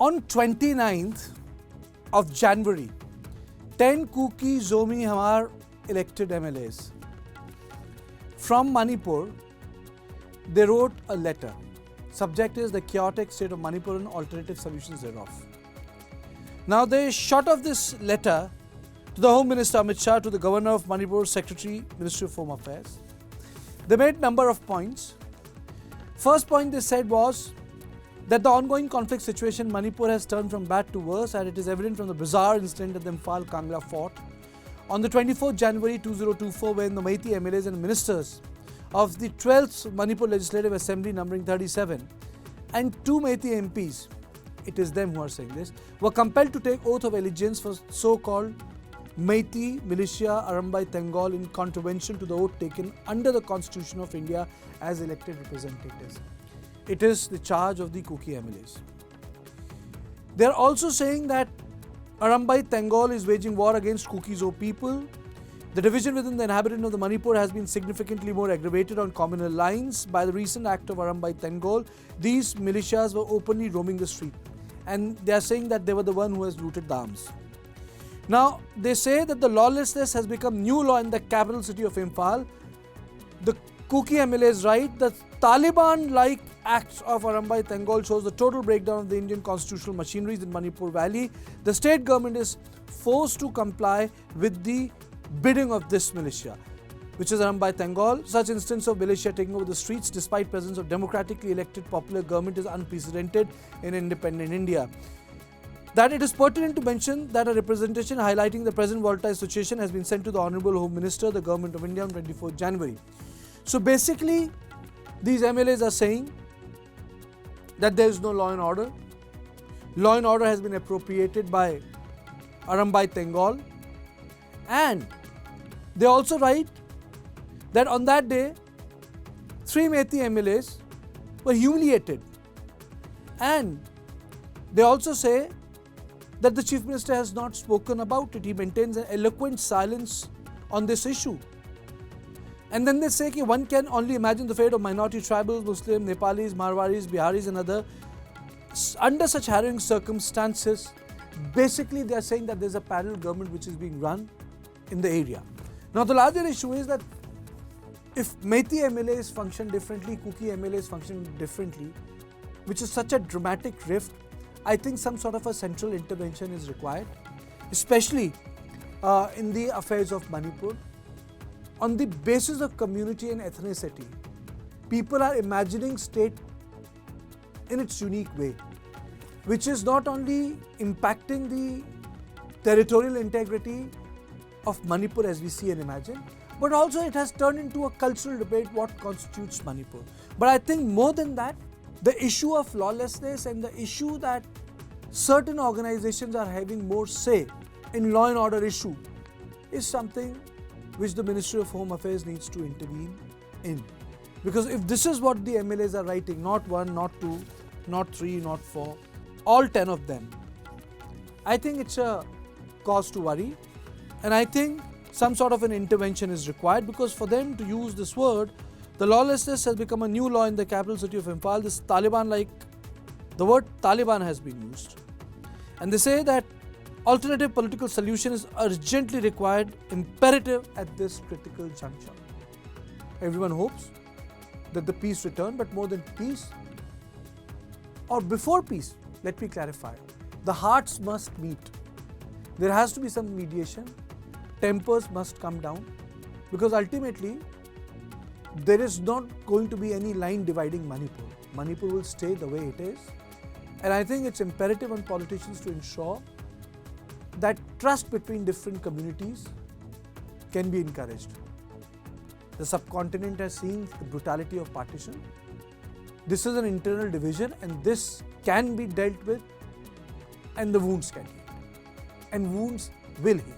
On 29th of January, 10 Kuki-Zo MLAs elected MLAs from Manipur, they wrote a letter. Subject is the chaotic state of Manipur and alternative solutions thereof. Now they shot off this letter to the Home Minister Amit Shah, to the Governor of Manipur, Secretary, Ministry of Home Affairs. They made a number of points. First point they said was that the ongoing conflict situation in Manipur has turned from bad to worse, and it is evident from the bizarre incident at the Imphal Kangla fort on the 24th January 2024, when the Meitei MLAs and ministers of the 12th Manipur Legislative Assembly, numbering 37, and 2 Meitei MPs, it is them who are saying this, were compelled to take oath of allegiance for so-called Meitei militia Arambai Tengol in contravention to the oath taken under the Constitution of India as elected representatives. It is the charge of the Kuki MLAs. They are also saying that Arambai Tengol is waging war against Kuki-Zo people. The division within the inhabitant of the Manipur has been significantly more aggravated on communal lines by the recent act of Arambai Tengol. These militias were openly roaming the street, and they are saying that they were the one who has looted the arms. Now, they say that the lawlessness has become new law in the capital city of Imphal. The Kuki MLAs write that Taliban-like acts of Arambai Tengol shows the total breakdown of the Indian constitutional machineries in Manipur Valley. The state government is forced to comply with the bidding of this militia, which is Arambai Tengol. Such instance of militia taking over the streets despite presence of democratically elected popular government is unprecedented in independent India. That it is pertinent to mention that a representation highlighting the present volatile situation has been sent to the Honorable Home Minister, the Government of India, on 24th January. So basically, these MLAs are saying that there is no law and order. Law and order has been appropriated by Arambai Tengol, and they also write that on that day, 3 Meitei MLAs were humiliated, and they also say that the Chief Minister has not spoken about it. He maintains an eloquent silence on this issue. And then they say that one can only imagine the fate of minority tribals, Muslim, Nepalis, Marwaris, Biharis and other. Under such harrowing circumstances, basically they are saying that there is a parallel government which is being run in the area. Now the larger issue is that if Meitei MLAs function differently, Kuki MLAs function differently, which is such a dramatic rift, I think some sort of a central intervention is required, especially in the affairs of Manipur. On the basis of community and ethnicity, people are imagining state in its unique way, which is not only impacting the territorial integrity of Manipur as we see and imagine, but also it has turned into a cultural debate what constitutes Manipur. But I think more than that, the issue of lawlessness and the issue that certain organizations are having more say in law and order issue is something which the Ministry of Home Affairs needs to intervene in. Because if this is what the MLAs are writing, not 1, not 2, not 3, not 4, all 10 of them, I think it's a cause to worry, and I think some sort of an intervention is required, because for them to use this word, the lawlessness has become a new law in the capital city of Imphal. This Taliban-like, the word Taliban has been used. And they say that alternative political solution is urgently required, imperative at this critical juncture. Everyone hopes that the peace return, but more than peace, or before peace, let me clarify, the hearts must meet. There has to be some mediation, tempers must come down, because ultimately, there is not going to be any line dividing Manipur. Manipur will stay the way it is. And I think it's imperative on politicians to ensure that trust between different communities can be encouraged. The subcontinent has seen the brutality of partition. This is an internal division, and this can be dealt with, and the wounds can heal. And wounds will heal.